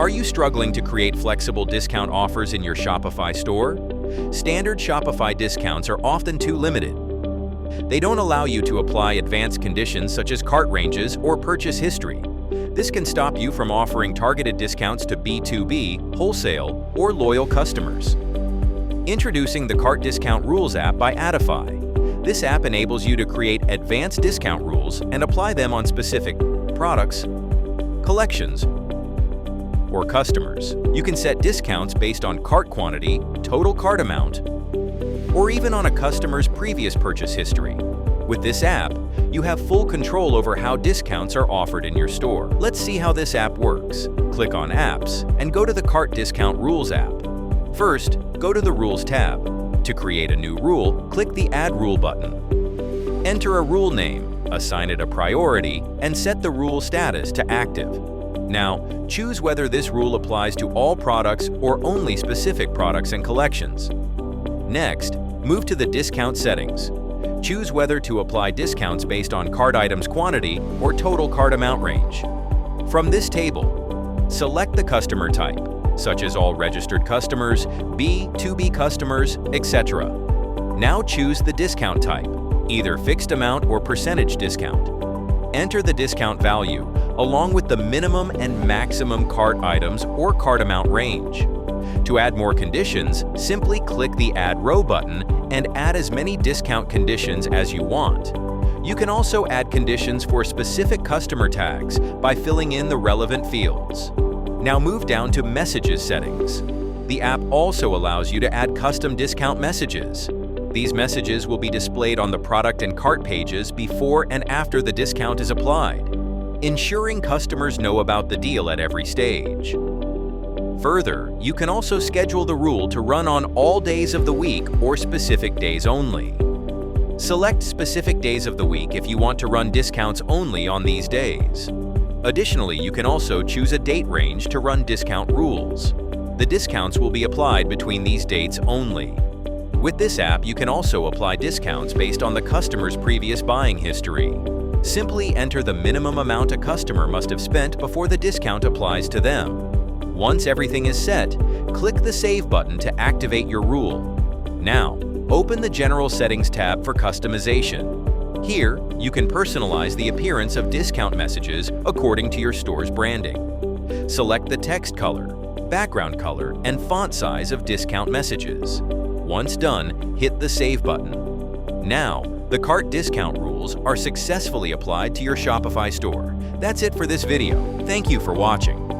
Are you struggling to create flexible discount offers in your Shopify store? Standard Shopify discounts are often too limited. They don't allow you to apply advanced conditions such as cart ranges or purchase history. This can stop you from offering targeted discounts to B2B, wholesale, or loyal customers. Introducing the Cart Discount Rules app by Addify. This app enables you to create advanced discount rules and apply them on specific products, collections, or customers. You can set discounts based on cart quantity, total cart amount, or even on a customer's previous purchase history. With this app, you have full control over how discounts are offered in your store. Let's see how this app works. Click on Apps and go to the Cart Discount Rules app. First, go to the Rules tab. To create a new rule, click the Add Rule button. Enter a rule name, assign it a priority, and set the rule status to Active. Now, choose whether this rule applies to all products or only specific products and collections. Next, move to the Discount settings. Choose whether to apply discounts based on cart items quantity or total cart amount range. From this table, select the customer type, such as all registered customers, B2B customers, etc. Now choose the discount type, either fixed amount or percentage discount. Enter the discount value, along with the minimum and maximum cart items or cart amount range. To add more conditions, simply click the Add Row button and add as many discount conditions as you want. You can also add conditions for specific customer tags by filling in the relevant fields. Now move down to Messages settings. The app also allows you to add custom discount messages. These messages will be displayed on the product and cart pages before and after the discount is applied, ensuring customers know about the deal at every stage. Further, you can also schedule the rule to run on all days of the week or specific days only. Select specific days of the week if you want to run discounts only on these days. Additionally, you can also choose a date range to run discount rules. The discounts will be applied between these dates only. With this app, you can also apply discounts based on the customer's previous buying history. Simply enter the minimum amount a customer must have spent before the discount applies to them. Once everything is set, click the Save button to activate your rule. Now, open the General Settings tab for customization. Here, you can personalize the appearance of discount messages according to your store's branding. Select the text color, background color, and font size of discount messages. Once done, hit the Save button. Now, the cart discount rules are successfully applied to your Shopify store. That's it for this video. Thank you for watching.